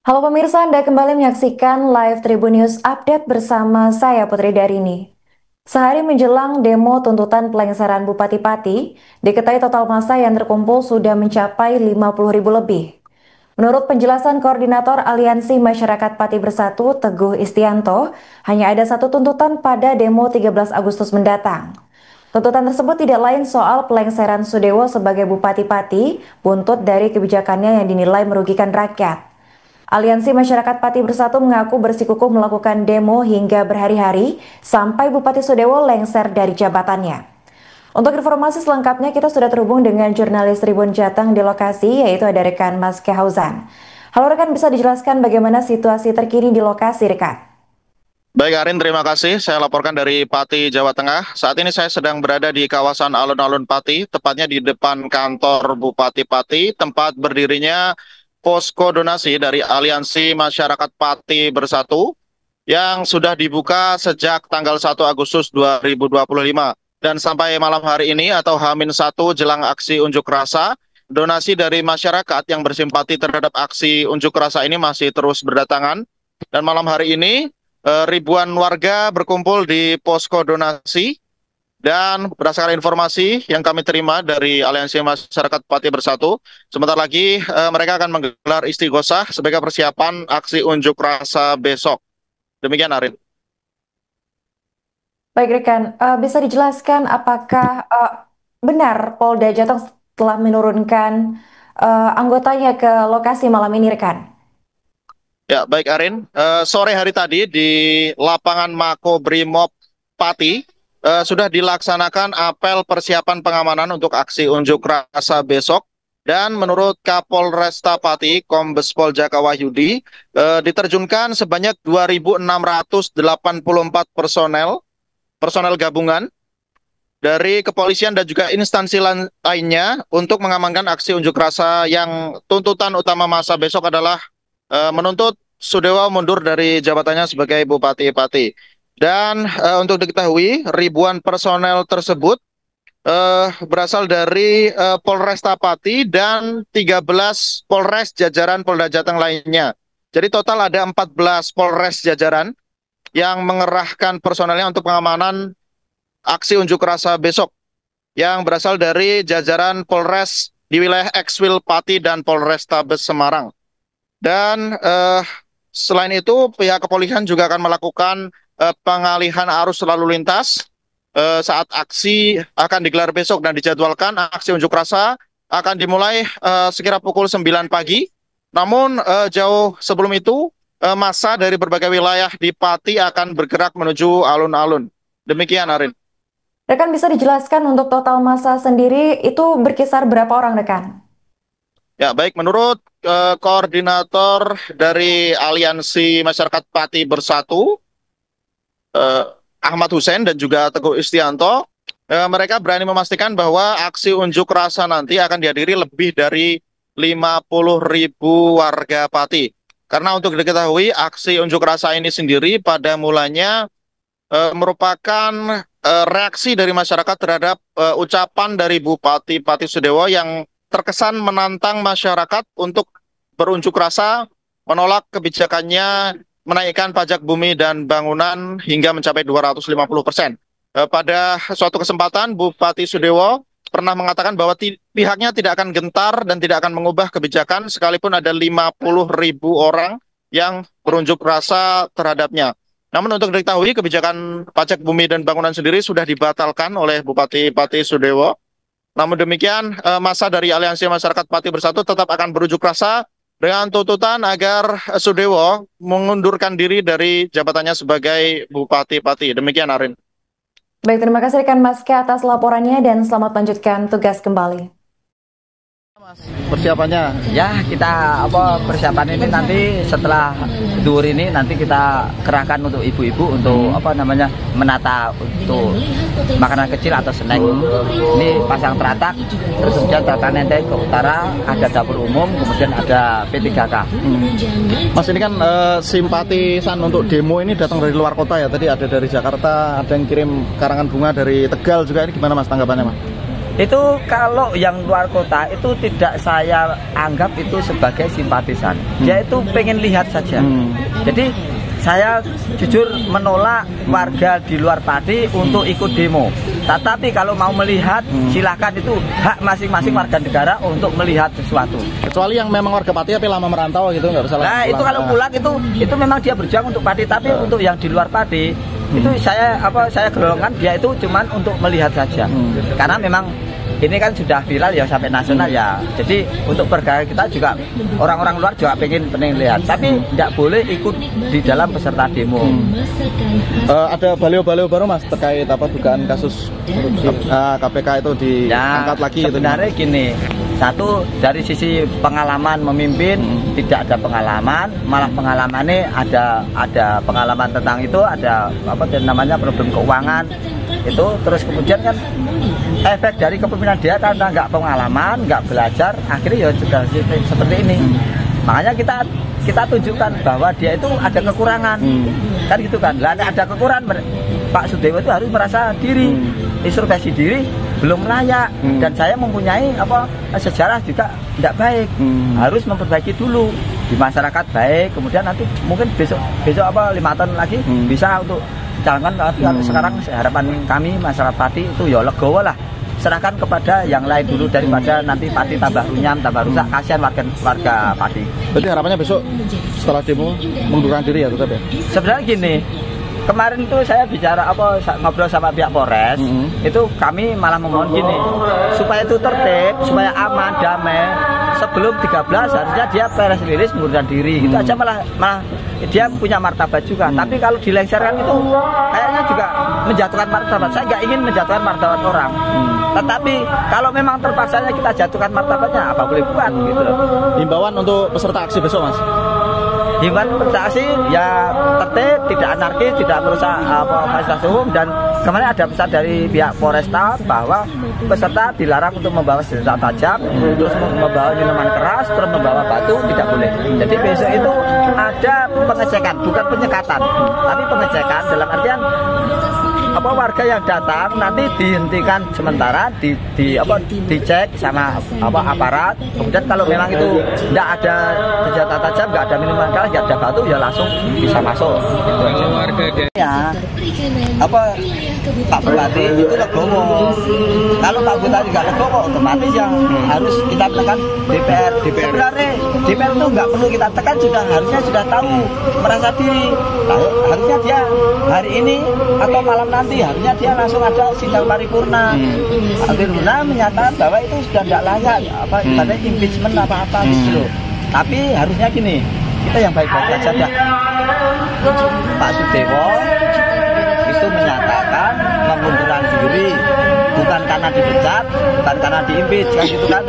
Halo pemirsa, Anda kembali menyaksikan live Tribun News Update bersama saya Putri Darini. Sehari menjelang demo tuntutan pelengseran Bupati Pati, diketahui total massa yang terkumpul sudah mencapai 50.000 lebih. Menurut penjelasan Koordinator Aliansi Masyarakat Pati Bersatu, Teguh Istianto, hanya ada satu tuntutan pada demo 13 Agustus mendatang. Tuntutan tersebut tidak lain soal pelengseran Sudewo sebagai Bupati Pati, buntut dari kebijakannya yang dinilai merugikan rakyat. Aliansi Masyarakat Pati Bersatu mengaku bersikukuh melakukan demo hingga berhari-hari sampai Bupati Sudewo lengser dari jabatannya. Untuk informasi selengkapnya kita sudah terhubung dengan jurnalis Tribun Jateng di lokasi, yaitu ada rekan Mas Kehauzan. Halo rekan, bisa dijelaskan bagaimana situasi terkini di lokasi rekan? Baik Arin, terima kasih. Saya laporkan dari Pati, Jawa Tengah. Saat ini saya sedang berada di kawasan alun-alun Pati, tepatnya di depan kantor Bupati Pati, tempat berdirinya posko donasi dari Aliansi Masyarakat Pati Bersatu yang sudah dibuka sejak tanggal 1 Agustus 2025. Dan sampai malam hari ini atau H-1 jelang aksi unjuk rasa, donasi dari masyarakat yang bersimpati terhadap aksi unjuk rasa ini masih terus berdatangan. Dan malam hari ini ribuan warga berkumpul di posko donasi dan berdasarkan informasi yang kami terima dari Aliansi Masyarakat Pati Bersatu, sebentar lagi mereka akan menggelar istighosah sebagai persiapan aksi unjuk rasa besok. Demikian Arin. Baik rekan, bisa dijelaskan apakah benar Polda Jateng telah menurunkan anggotanya ke lokasi malam ini rekan? Ya, baik Arin. Sore hari tadi di lapangan Makobrimob Pati sudah dilaksanakan apel persiapan pengamanan untuk aksi unjuk rasa besok. Dan menurut Kapolresta Pati, Kombes Pol Jaka Wahyudi, diterjunkan sebanyak 2.684 personel gabungan dari kepolisian dan juga instansi lainnya untuk mengamankan aksi unjuk rasa yang tuntutan utama masa besok adalah menuntut Sudewo mundur dari jabatannya sebagai Bupati Pati. Dan untuk diketahui, ribuan personel tersebut berasal dari Polresta Pati dan 13 Polres jajaran Polda Jateng lainnya. Jadi total ada 14 Polres jajaran yang mengerahkan personelnya untuk pengamanan aksi unjuk rasa besok yang berasal dari jajaran Polres di wilayah Ekswil Pati dan Polrestabes Semarang. Dan selain itu, pihak kepolisian juga akan melakukan pengalihan arus lalu lintas saat aksi akan digelar besok dan dijadwalkan aksi unjuk rasa akan dimulai sekira pukul 9 pagi. Namun jauh sebelum itu, massa dari berbagai wilayah di Pati akan bergerak menuju alun-alun. Demikian, Arin. Rekan bisa dijelaskan untuk total massa sendiri itu berkisar berapa orang rekan? Ya, baik. Menurut koordinator dari Aliansi Masyarakat Pati Bersatu, eh, Ahmad Hussein dan juga Teguh Istianto, mereka berani memastikan bahwa aksi unjuk rasa nanti akan dihadiri lebih dari 50.000 warga Pati. Karena untuk diketahui, aksi unjuk rasa ini sendiri pada mulanya merupakan reaksi dari masyarakat terhadap ucapan dari Bupati Pati Sudewo yang terkesan menantang masyarakat untuk berunjuk rasa menolak kebijakannya menaikkan pajak bumi dan bangunan hingga mencapai 250%. Pada suatu kesempatan, Bupati Sudewo pernah mengatakan bahwa pihaknya tidak akan gentar dan tidak akan mengubah kebijakan sekalipun ada 50.000 orang yang berunjuk rasa terhadapnya. Namun untuk diketahui, kebijakan pajak bumi dan bangunan sendiri sudah dibatalkan oleh Bupati Pati Sudewo. Namun demikian, massa dari Aliansi Masyarakat Pati Bersatu tetap akan berunjuk rasa dengan tuntutan agar Sudewo mengundurkan diri dari jabatannya sebagai Bupati Pati. Demikian, Arin. Baik, terima kasih rekan Maske atas laporannya dan selamat lanjutkan tugas kembali. Persiapannya ya kita persiapan ini nanti setelah duhur ini nanti kita kerahkan untuk ibu-ibu untuk menata untuk makanan kecil atau snack. Ini pasang teratak, terus kemudian tata nenteng ke utara, ada dapur umum, kemudian ada P3K. Mas, ini kan simpatisan untuk demo ini datang dari luar kota ya, tadi ada dari Jakarta, ada yang kirim karangan bunga dari Tegal juga, ini gimana Mas tanggapannya Mas? Itu kalau yang luar kota itu tidak saya anggap itu sebagai simpatisan. Dia itu pengen lihat saja. Jadi saya jujur menolak warga di luar Pati untuk ikut demo. Tetapi kalau mau melihat, silakan, itu hak masing-masing warga negara untuk melihat sesuatu. Kecuali yang memang warga Pati tapi lama merantau gitu nggak bisa. Nah itu kalau pulang itu memang dia berjuang untuk Pati. Tapi untuk yang di luar Pati itu saya golongan dia itu cuman untuk melihat saja. Karena memang ini kan sudah viral ya sampai nasional ya. Jadi untuk pergerakan kita juga orang-orang luar juga pengen lihat. Tapi tidak boleh ikut di dalam peserta demo. Ada baliho-baliho baru Mas terkait dugaan kasus KPK itu diangkat lagi. Sebenarnya gini, satu dari sisi pengalaman memimpin tidak ada pengalaman, malah pengalamannya ada pengalaman tentang itu, ada namanya problem keuangan itu. Terus kemudian kan efek dari kepemimpinan dia karena nggak pengalaman, nggak belajar, akhirnya ya sudah seperti ini. Makanya kita tunjukkan bahwa dia itu ada kekurangan, kan gitu kan. Lah ada kekurangan, Pak Sudewo itu harus merasa diri, introspeksi diri belum layak, dan saya mempunyai sejarah juga tidak baik, harus memperbaiki dulu di masyarakat baik. Kemudian nanti mungkin besok 5 tahun lagi bisa untuk calonkan. Tapi sekarang harapan kami masyarakat Pati itu ya legowo lah, serahkan kepada yang lain dulu daripada nanti Pati tambah runyam, tambah rusak, kasihan warga Pati. Berarti harapannya besok setelah demo mengundurkan diri ya tetap ya? Sebenarnya gini, kemarin itu saya bicara ngobrol sama pihak Polres, itu kami malah memohon gini, supaya itu tertib, supaya aman, damai. Sebelum 13 harusnya dia press release mengundurkan diri, itu aja malah dia punya martabat juga. Tapi kalau dilengserkan itu kayaknya juga menjatuhkan martabat. Saya nggak ingin menjatuhkan martabat orang. Tetapi kalau memang terpaksanya kita jatuhkan martabatnya, apa boleh buat gitu loh. Himbauan untuk peserta aksi besok Mas? Himbauan peserta aksi ya tertib, tidak anarkis, tidak merusak fasilitas umum. Dan kemarin ada pesan dari pihak Polresta bahwa peserta dilarang untuk membawa senjata tajam, terus membawa minuman keras, terus membawa batu, tidak boleh. Jadi besok itu ada pengecekan, bukan penyekatan, tapi pengecekan dalam artian warga yang datang nanti dihentikan sementara, dicek sama aparat. Kemudian kalau memang itu tidak ada senjata tajam, nggak ada minuman keras, nggak ada batu, ya langsung bisa masuk. Gitu. Ya, Pak Bupati itu legowo. Kalau Pak Bupati nggak legowo, otomatis yang harus kita tekan DPR. Sebenarnya DPR itu nggak perlu kita tekan, harusnya sudah tahu, merasa diri. Harusnya dia hari ini atau malam nanti harusnya dia langsung ada sidang paripurna. Paripurna menyatakan bahwa itu sudah tidak layak, ibaratnya impeachment apa-apa gitu loh. Tapi harusnya gini, kita yang baik-baik aja dah. Pak Sudewo itu menyatakan mengundurkan diri bukan karena dipecat, bukan karena diimpeach kan gitu kan.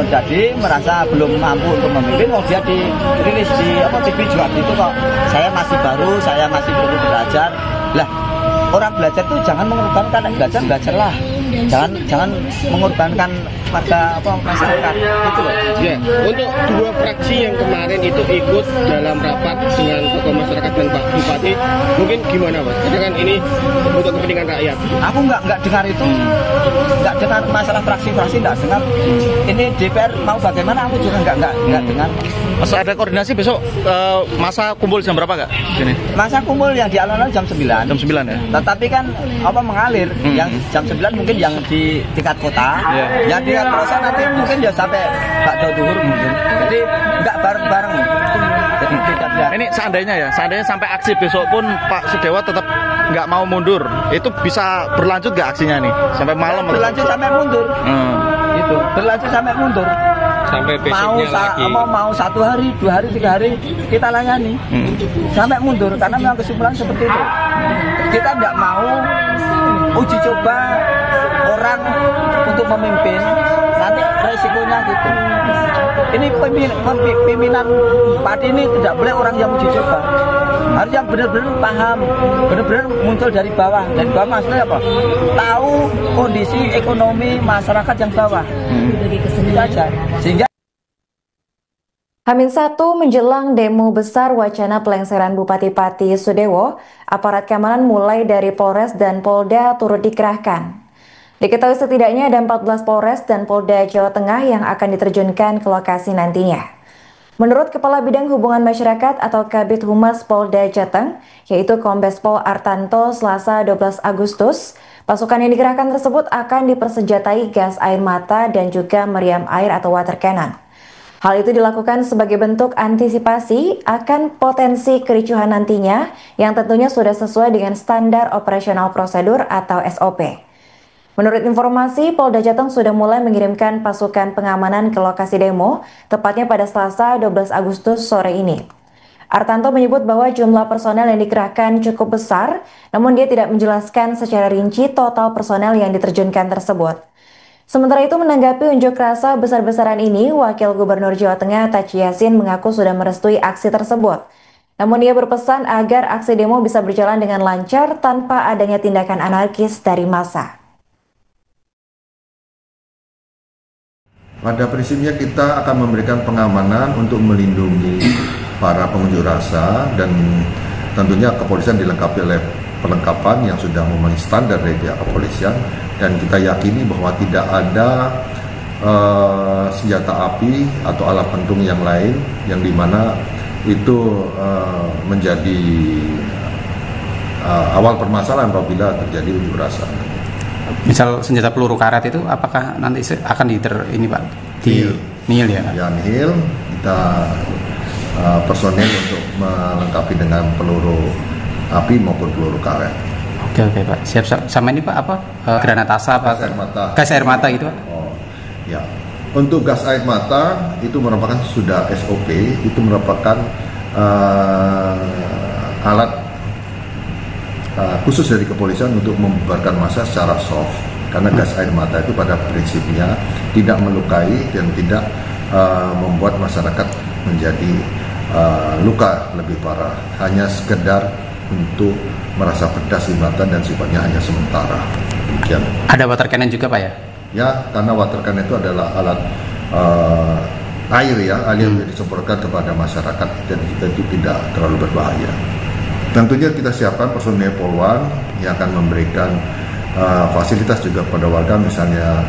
Jadi merasa belum mampu untuk memimpin, dia dirilis di TV juga gitu kok. Saya masih baru, saya masih perlu belajar. Lah, orang belajar tuh jangan mengorbankan, belajarlah. Jangan mengorbankan warga masyarakat gitu loh. Ya, untuk dua fraksi yang kemarin itu ikut dalam rapat dengan tokoh masyarakat dan Pak Bupati, mungkin gimana Pak? Karena kan ini untuk kepentingan rakyat. Aku nggak dengar itu, nggak dengar masalah fraksi-fraksi, nggak dengar. Ini DPR mau bagaimana? Aku juga nggak dengar. Mas ada koordinasi besok masa kumpul jam berapa kak? Sini. Masa kumpul yang di alun-alun jam 9. Jam 9 ya. Tetapi kan mengalir. Yang jam 9 mungkin yang di tingkat kota, yang di tingkat pelosok nanti mungkin ya sampai bakdo duhur mungkin. Jadi nggak bareng-bareng. Jadi tidak. Ini seandainya sampai aksi besok pun Pak Sudewo tetap nggak mau mundur, itu bisa berlanjut nggak aksinya nih sampai malam? Berlanjut sampai mundur. Itu berlanjut sampai mundur. Sampai besoknya lagi. Mau 1 hari, 2 hari, 3 hari kita layani sampai mundur karena memang kesimpulan seperti itu. Kita tidak mau uji coba orang untuk memimpin, nanti resikonya gitu. Ini pimpinan Pati ini tidak boleh orang yang uji coba. Harus yang benar-benar paham, benar-benar muncul dari bawah. Dari bawah maksudnya apa? Tahu kondisi ekonomi masyarakat yang bawah. Itu aja. Sehingga H-1 menjelang demo besar wacana pelengseran Bupati Pati Sudewo, aparat keamanan mulai dari Polres dan Polda turut dikerahkan. Diketahui setidaknya ada 14 Polres dan Polda Jawa Tengah yang akan diterjunkan ke lokasi nantinya. Menurut Kepala Bidang Hubungan Masyarakat atau Kabid Humas Polda Jateng, yaitu Kombes Pol Artanto, Selasa 12 Agustus, pasukan yang dikerahkan tersebut akan dipersenjatai gas air mata dan juga meriam air atau water cannon. Hal itu dilakukan sebagai bentuk antisipasi akan potensi kericuhan nantinya yang tentunya sudah sesuai dengan standar operasional prosedur atau SOP. Menurut informasi, Polda Jateng sudah mulai mengirimkan pasukan pengamanan ke lokasi demo, tepatnya pada Selasa 12 Agustus sore ini. Artanto menyebut bahwa jumlah personel yang dikerahkan cukup besar, namun dia tidak menjelaskan secara rinci total personel yang diterjunkan tersebut. Sementara itu, menanggapi unjuk rasa besar-besaran ini, Wakil Gubernur Jawa Tengah Taci Yassin mengaku sudah merestui aksi tersebut. Namun ia berpesan agar aksi demo bisa berjalan dengan lancar tanpa adanya tindakan anarkis dari massa. Pada prinsipnya kita akan memberikan pengamanan untuk melindungi para pengunjuk rasa dan tentunya kepolisian dilengkapi oleh perlengkapan yang sudah memenuhi standar dari pihak kepolisian, dan kita yakini bahwa tidak ada senjata api atau alat pentung yang lain yang dimana itu menjadi awal permasalahan apabila terjadi unjuk rasa. Misal senjata peluru karet itu apakah nanti akan nihil ya? Ya, nihil. Kita personel untuk melengkapi dengan peluru api maupun peluru karet. Oke Pak. Siap. Sama ini Pak granat asap apa? Gas air mata gitu Pak? Oh ya. Untuk gas air mata itu merupakan sudah SOP, itu merupakan alat khusus dari kepolisian untuk membubarkan massa secara soft. Karena gas air mata itu pada prinsipnya tidak melukai dan tidak membuat masyarakat menjadi luka lebih parah. Hanya sekedar untuk merasa pedas di mata dan sifatnya hanya sementara. Demikian. Ada water cannon juga Pak ya? Ya, karena water cannon itu adalah alat air yang disemprotkan kepada masyarakat dan itu tidak terlalu berbahaya. Tentunya kita siapkan personel Polwan yang akan memberikan fasilitas juga pada warga, misalnya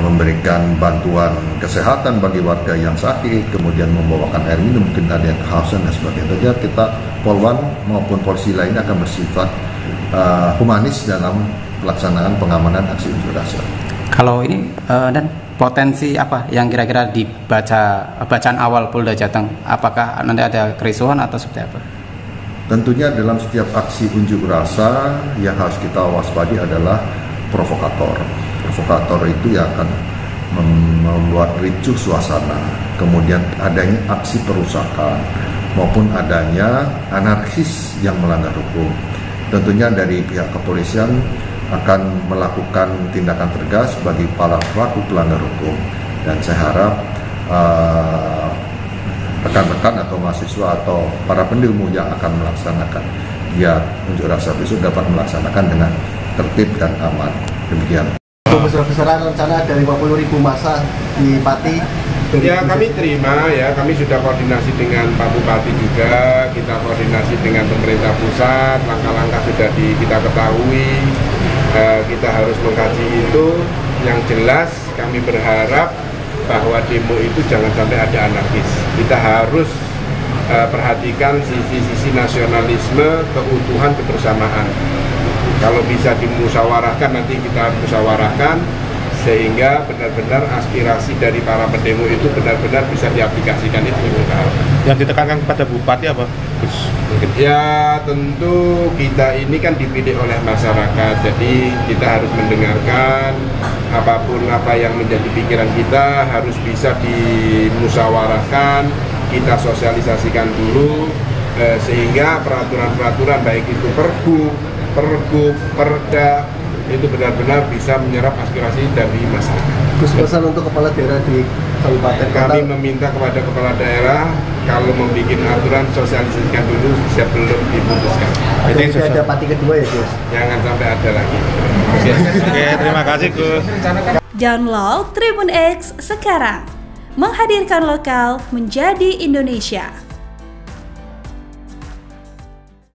memberikan bantuan kesehatan bagi warga yang sakit, kemudian membawakan air minum, mungkin ada yang kehausan dan sebagainya. Tentunya kita Polwan maupun polisi lainnya akan bersifat humanis dalam pelaksanaan pengamanan aksi unjuk rasa. Kalau ini dan potensi apa yang kira-kira bacaan awal Polda Jateng, apakah nanti ada kerusuhan atau seperti apa? Tentunya dalam setiap aksi unjuk rasa yang harus kita waspadi adalah provokator. Provokator itu yang akan membuat ricuh suasana, kemudian adanya aksi perusakan maupun adanya anarkis yang melanggar hukum. Tentunya dari pihak kepolisian akan melakukan tindakan tegas bagi para pelaku pelanggar hukum, dan saya harap rekan-rekan atau mahasiswa atau para pendemo yang akan melaksanakan giat unjuk rasa besok dapat melaksanakan dengan tertib dan aman. Demikian. Besar-besaran rencana dari 50.000 massa di Pati. Ya, kami terima ya, kami sudah koordinasi dengan Pak Bupati juga, kita koordinasi dengan pemerintah pusat, langkah-langkah sudah kita ketahui, kita harus mengkaji itu. Yang jelas kami berharap bahwa demo itu jangan sampai ada anarkis. Kita harus perhatikan sisi-sisi nasionalisme, keutuhan, kebersamaan. Kalau bisa dimusyawarahkan, nanti kita musyawarahkan sehingga benar-benar aspirasi dari para pendemo itu benar-benar bisa diaplikasikan. Itu yang ditekankan kepada Bupati apa? Ya tentu kita ini kan dipilih oleh masyarakat, jadi kita harus mendengarkan apapun apa yang menjadi pikiran kita harus bisa dimusyawarahkan, kita sosialisasikan dulu sehingga peraturan-peraturan baik itu Pergub, Perda itu benar-benar bisa menyerap aspirasi dari masyarakat. Gus, pesan untuk kepala daerah di kabupaten kota. Kami meminta kepada kepala daerah kalau membuat aturan sosialisasikan dulu sebelum diputuskan. Jadi ada Pati kedua ya Gus? Jangan sampai ada lagi. Oke, terima kasih Gus. Download Tribun X sekarang, menghadirkan lokal menjadi Indonesia.